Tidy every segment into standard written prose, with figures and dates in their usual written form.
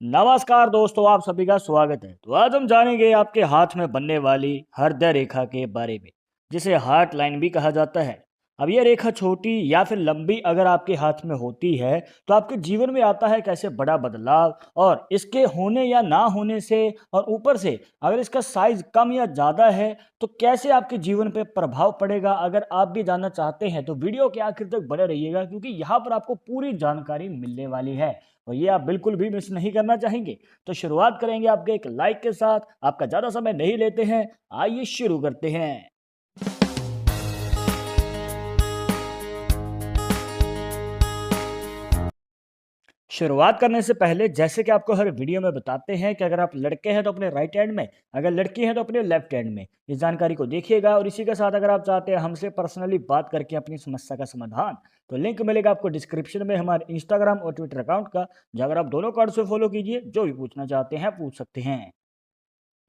नमस्कार दोस्तों, आप सभी का स्वागत है। तो आज हम जानेंगे आपके हाथ में बनने वाली हृदय रेखा के बारे में, जिसे हार्ट लाइन भी कहा जाता है। अब यह रेखा छोटी या फिर लंबी अगर आपके हाथ में होती है तो आपके जीवन में आता है कैसे बड़ा बदलाव, और इसके होने या ना होने से, और ऊपर से अगर इसका साइज कम या ज़्यादा है तो कैसे आपके जीवन पे प्रभाव पड़ेगा। अगर आप भी जानना चाहते हैं तो वीडियो के आखिर तक बने रहिएगा, क्योंकि यहाँ पर आपको पूरी जानकारी मिलने वाली है और ये आप बिल्कुल भी मिस नहीं करना चाहेंगे। तो शुरुआत करेंगे आपके एक लाइक के साथ। आपका ज़्यादा समय नहीं लेते हैं, आइए शुरू करते हैं। शुरुआत करने से पहले जैसे कि आपको हर वीडियो में बताते हैं कि अगर आप लड़के हैं तो अपने राइट हैंड में, अगर लड़की हैं तो अपने लेफ्ट हैंड में इस जानकारी को देखिएगा। और इसी के साथ अगर आप चाहते हैं हमसे पर्सनली बात करके अपनी समस्या का समाधान, तो लिंक मिलेगा आपको डिस्क्रिप्शन में हमारे इंस्टाग्राम और ट्विटर अकाउंट का, जाकर आप दोनों कार्ड से फॉलो कीजिए। जो भी पूछना चाहते हैं पूछ सकते हैं।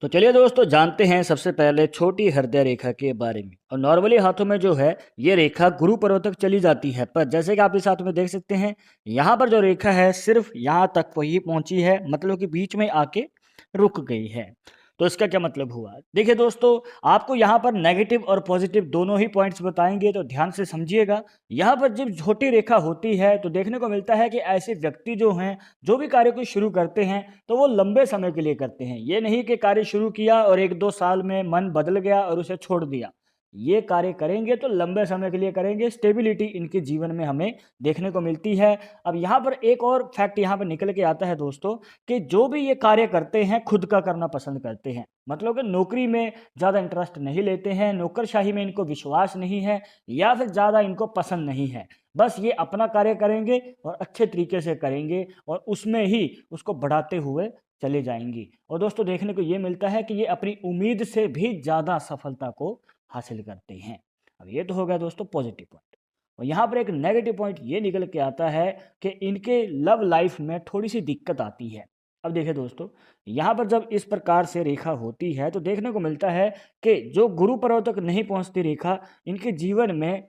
तो चलिए दोस्तों, जानते हैं सबसे पहले छोटी हृदय रेखा के बारे में। और नॉर्मली हाथों में जो है ये रेखा गुरु पर्वत तक चली जाती है, पर जैसे कि आप इस हाथ में देख सकते हैं, यहाँ पर जो रेखा है सिर्फ यहाँ तक वही पहुंची है, मतलब कि बीच में आके रुक गई है। तो इसका क्या मतलब हुआ, देखिए दोस्तों, आपको यहाँ पर नेगेटिव और पॉजिटिव दोनों ही पॉइंट्स बताएंगे, तो ध्यान से समझिएगा। यहाँ पर जब छोटी रेखा होती है तो देखने को मिलता है कि ऐसे व्यक्ति जो हैं, जो भी कार्य को शुरू करते हैं तो वो लंबे समय के लिए करते हैं। ये नहीं कि कार्य शुरू किया और 1-2 साल में मन बदल गया और उसे छोड़ दिया। ये कार्य करेंगे तो लंबे समय के लिए करेंगे, स्टेबिलिटी इनके जीवन में हमें देखने को मिलती है। अब यहाँ पर एक और फैक्ट यहाँ पर निकल के आता है दोस्तों, कि जो भी ये कार्य करते हैं खुद का करना पसंद करते हैं, मतलब कि नौकरी में ज़्यादा इंटरेस्ट नहीं लेते हैं, नौकरशाही में इनको विश्वास नहीं है, या फिर ज़्यादा इनको पसंद नहीं है। बस ये अपना कार्य करेंगे और अच्छे तरीके से करेंगे और उसमें ही उसको बढ़ाते हुए चले जाएंगी। और दोस्तों देखने को ये मिलता है कि ये अपनी उम्मीद से भी ज़्यादा सफलता को हासिल करते हैं। अब ये तो हो गया दोस्तों पॉजिटिव पॉइंट। और यहाँ पर एक नेगेटिव पॉइंट ये निकल के आता है कि इनके लव लाइफ में थोड़ी सी दिक्कत आती है। अब देखिए दोस्तों, यहाँ पर जब इस प्रकार से रेखा होती है तो देखने को मिलता है कि जो गुरु पर्वत तक नहीं पहुँचती रेखा, इनके जीवन में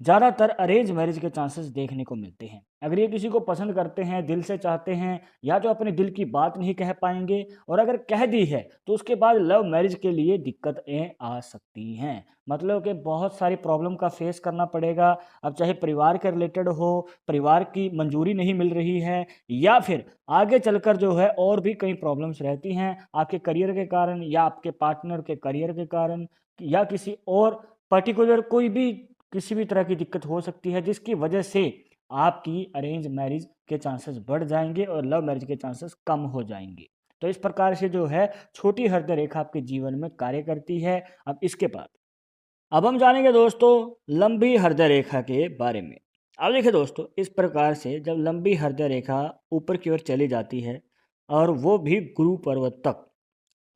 ज़्यादातर अरेंज मैरिज के चांसेस देखने को मिलते हैं। अगर ये किसी को पसंद करते हैं, दिल से चाहते हैं, या तो अपने दिल की बात नहीं कह पाएंगे, और अगर कह दी है तो उसके बाद लव मैरिज के लिए दिक्कतें आ सकती हैं। मतलब कि बहुत सारी प्रॉब्लम का फेस करना पड़ेगा। अब चाहे परिवार के रिलेटेड हो, परिवार की मंजूरी नहीं मिल रही है, या फिर आगे चलकर जो है और भी कई प्रॉब्लम्स रहती हैं आपके करियर के कारण, या आपके पार्टनर के करियर के कारण, या किसी और पर्टिकुलर कोई भी किसी भी तरह की दिक्कत हो सकती है, जिसकी वजह से आपकी अरेंज मैरिज के चांसेस बढ़ जाएंगे और लव मैरिज के चांसेस कम हो जाएंगे। तो इस प्रकार से जो है छोटी हृदय रेखा आपके जीवन में कार्य करती है। अब हम जानेंगे दोस्तों लंबी हृदय रेखा के बारे में। अब देखिए दोस्तों, इस प्रकार से जब लंबी हृदय रेखा ऊपर की ओर चली जाती है, और वो भी गुरु पर्वत तक,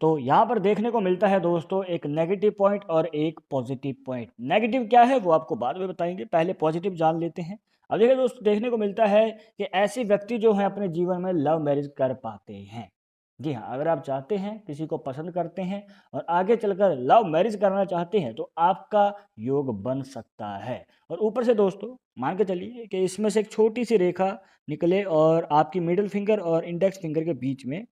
तो यहाँ पर देखने को मिलता है दोस्तों एक नेगेटिव पॉइंट और एक पॉजिटिव पॉइंट। नेगेटिव क्या है वो आपको बाद में बताएंगे, पहले पॉजिटिव जान लेते हैं। अब देखिए दोस्तों, देखने को मिलता है कि ऐसे व्यक्ति जो हैं अपने जीवन में लव मैरिज कर पाते हैं। जी हाँ, अगर आप चाहते हैं, किसी को पसंद करते हैं और आगे चलकर लव मैरिज करना चाहते हैं, तो आपका योग बन सकता है। और ऊपर से दोस्तों मान के चलिए कि इसमें से एक छोटी सी रेखा निकले और आपकी मिडिल फिंगर और इंडेक्स फिंगर के बीच में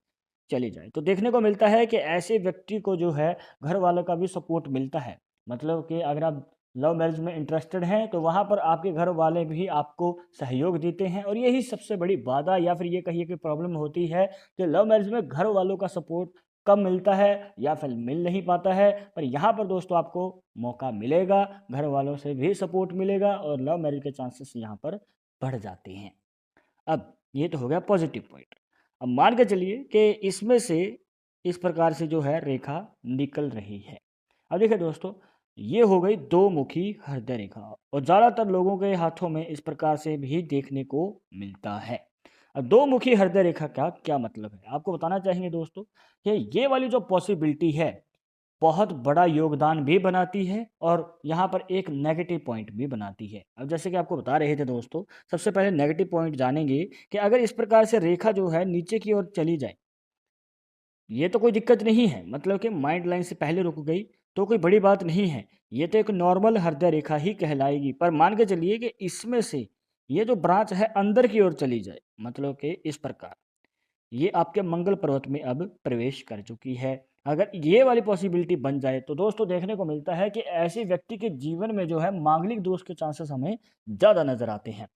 चली जाए, तो देखने को मिलता है कि ऐसे व्यक्ति को जो है घर वालों का भी सपोर्ट मिलता है। मतलब कि अगर आप लव मैरिज में इंटरेस्टेड हैं तो वहाँ पर आपके घर वाले भी आपको सहयोग देते हैं। और यही सबसे बड़ी बाधा, या फिर ये कहिए कि प्रॉब्लम होती है, कि लव मैरिज में घर वालों का सपोर्ट कम मिलता है या फिर मिल नहीं पाता है। पर यहाँ पर दोस्तों आपको मौका मिलेगा, घर वालों से भी सपोर्ट मिलेगा और लव मैरिज के चांसेस यहाँ पर बढ़ जाते हैं। अब ये तो हो गया पॉजिटिव पॉइंट। अब मान के चलिए कि इसमें से इस प्रकार से जो है रेखा निकल रही है। अब देखिए दोस्तों, ये हो गई दो मुखी हृदय रेखा, और ज़्यादातर लोगों के हाथों में इस प्रकार से भी देखने को मिलता है। अब दो मुखी हृदय रेखा का क्या मतलब है आपको बताना चाहेंगे दोस्तों, कि ये वाली जो पॉसिबिलिटी है बहुत बड़ा योगदान भी बनाती है, और यहाँ पर एक नेगेटिव पॉइंट भी बनाती है। अब जैसे कि आपको बता रहे थे दोस्तों, सबसे पहले नेगेटिव पॉइंट जानेंगे कि अगर इस प्रकार से रेखा जो है नीचे की ओर चली जाए, ये तो कोई दिक्कत नहीं है, मतलब कि माइंड लाइन से पहले रुक गई तो कोई बड़ी बात नहीं है, ये तो एक नॉर्मल हृदय रेखा ही कहलाएगी। पर मान के चलिए कि इसमें से ये जो ब्रांच है अंदर की ओर चली जाए, मतलब कि इस प्रकार, ये आपके मंगल पर्वत में अब प्रवेश कर चुकी है। अगर ये वाली पॉसिबिलिटी बन जाए तो दोस्तों देखने को मिलता है कि ऐसे व्यक्ति के जीवन में जो है मांगलिक दोष के चांसेस हमें ज़्यादा नज़र आते हैं।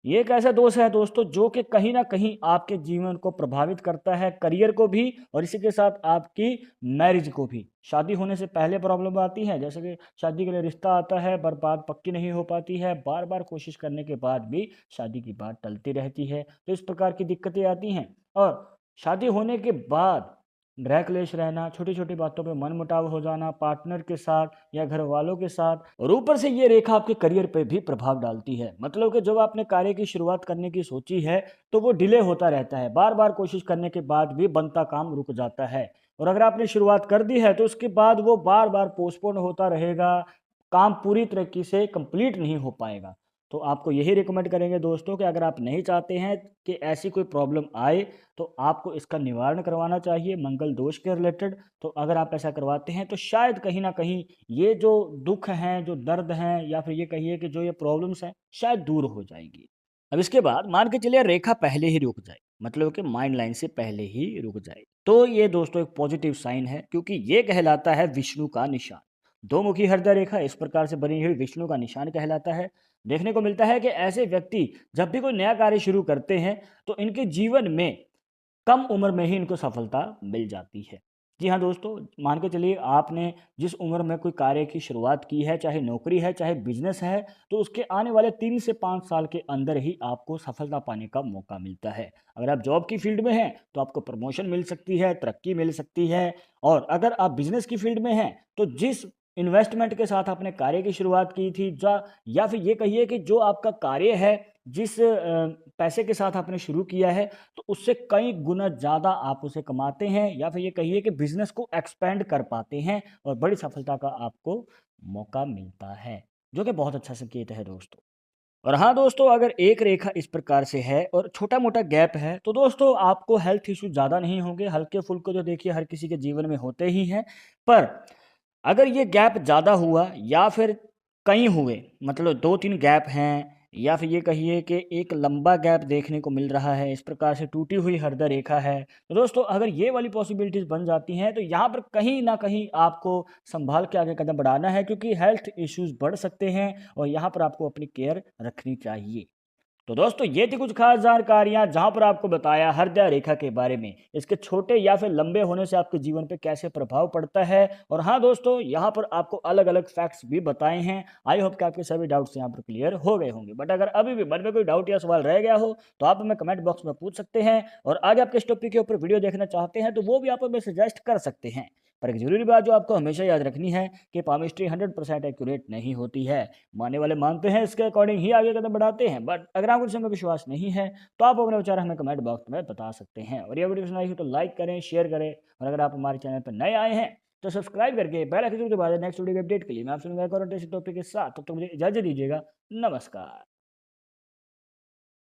ये एक ऐसा दोष है दोस्तों जो कि कहीं न कहीं आपके जीवन को प्रभावित करता है, करियर को भी और इसी के साथ आपकी मैरिज को भी। शादी होने से पहले प्रॉब्लम आती है, जैसे कि शादी के लिए रिश्ता आता है, पर बात पक्की नहीं हो पाती है, बार-बार कोशिश करने के बाद भी शादी की बात टलती रहती है। तो इस प्रकार की दिक्कतें आती हैं और शादी होने के बाद गृह क्लेश रहना, छोटी-छोटी बातों पे मनमुटाव हो जाना पार्टनर के साथ या घर वालों के साथ और ऊपर से ये रेखा आपके करियर पे भी प्रभाव डालती है। मतलब कि जब आपने कार्य की शुरुआत करने की सोची है, तो वो डिले होता रहता है। बार-बार कोशिश करने के बाद भी बनता काम रुक जाता है और अगर आपने शुरुआत कर दी है, तो उसके बाद वो बार-बार पोस्टपोन होता रहेगा, काम पूरी तरीके से कंप्लीट नहीं हो पाएगा। तो आपको यही रिकमेंड करेंगे दोस्तों कि अगर आप नहीं चाहते हैं कि ऐसी कोई प्रॉब्लम आए, तो आपको इसका निवारण करवाना चाहिए मंगल दोष के रिलेटेड। तो अगर आप ऐसा करवाते हैं तो शायद कहीं न कहीं ये जो दुःख हैं, जो दर्द हैं या फिर ये कहिए कि जो ये प्रॉब्लम्स हैं, शायद दूर हो जाएँगी। अब इसके बाद मान के चलिए रेखा पहले ही रुक जाए, मतलब कि माइंड लाइन से पहले ही रुक जाए। तो ये दोस्तों एक पॉजिटिव साइन है क्योंकि ये कहलाता है विष्णु का निशान। दो मुखी हृदय रेखा इस प्रकार से बनी हुई विष्णु का निशान कहलाता है। देखने को मिलता है कि ऐसे व्यक्ति जब भी कोई नया कार्य शुरू करते हैं, तो इनके जीवन में कम उम्र में ही इनको सफलता मिल जाती है। जी हाँ दोस्तों, मान के चलिए आपने जिस उम्र में कोई कार्य की शुरुआत की है, चाहे नौकरी है, चाहे बिज़नेस है, तो उसके आने वाले 3 से 5 साल के अंदर ही आपको सफलता पाने का मौका मिलता है। अगर आप जॉब की फील्ड में हैं, तो आपको प्रमोशन मिल सकती है, तरक्की मिल सकती है और अगर आप बिज़नेस की फील्ड में हैं, तो जिस इन्वेस्टमेंट के साथ आपने कार्य की शुरुआत की थी या फिर ये कहिए कि जो आपका कार्य है, जिस पैसे के साथ आपने शुरू किया है, तो उससे कई गुना ज़्यादा आप उसे कमाते हैं या फिर ये कहिए कि बिज़नेस को एक्सपेंड कर पाते हैं और बड़ी सफलता का आपको मौका मिलता है, जो कि बहुत अच्छा संकेत है दोस्तों। और हाँ दोस्तों, अगर एक रेखा इस प्रकार से है और छोटा-मोटा गैप है, तो दोस्तों आपको हेल्थ इश्यू ज़्यादा नहीं होंगे, हल्के-फुल्के जो देखिए हर किसी के जीवन में होते ही हैं। पर अगर ये गैप ज़्यादा हुआ या फिर कई हुए, मतलब 2-3 गैप हैं या फिर ये कहिए कि एक लंबा गैप देखने को मिल रहा है, इस प्रकार से टूटी हुई हृदय रेखा है। तो दोस्तों अगर ये वाली पॉसिबिलिटीज़ बन जाती हैं, तो यहाँ पर कहीं न कहीं आपको सँभाल के आगे कदम बढ़ाना है क्योंकि हेल्थ इश्यूज़ बढ़ सकते हैं और यहाँ पर आपको अपनी केयर रखनी चाहिए। तो दोस्तों ये थी कुछ खास जानकारियां जहां पर आपको बताया हृदय रेखा के बारे में, इसके छोटे या फिर लंबे होने से आपके जीवन पे कैसे प्रभाव पड़ता है। और हाँ दोस्तों, यहाँ पर आपको अलग अलग फैक्ट्स भी बताए हैं। आई होप कि आपके सभी डाउट्स यहाँ पर क्लियर हो गए होंगे, बट अगर अभी भी मन में कोई डाउट या सवाल रह गया हो तो आप हमें कमेंट बॉक्स में पूछ सकते हैं और आगे आपके इस टॉपिक के ऊपर वीडियो देखना चाहते हैं तो वो भी आप हमें सजेस्ट कर सकते हैं। पर एक जरूरी बात जो आपको हमेशा याद रखनी है कि पामिस्ट्री 100% एक्यूरेट नहीं होती है। मानने वाले मानते हैं, इसके अकॉर्डिंग ही आगे कदम बढ़ाते हैं, बट अगर आपको इसमें विश्वास नहीं है तो आप अपने विचार हमें कमेंट बॉक्स में बता सकते हैं। और ये वीडियो पसंद आई हो तो लाइक करें, शेयर करें और अगर आप हमारे चैनल पर नए आए हैं तो सब्सक्राइब करके बेल आइकन के बाद नेक्स्ट वीडियो के अपडेट के लिए मैं आपसे मिलूंगा एक और इंटरेस्टिंग टॉपिक के साथ। तब तक मुझे इजाजत दीजिएगा। नमस्कार।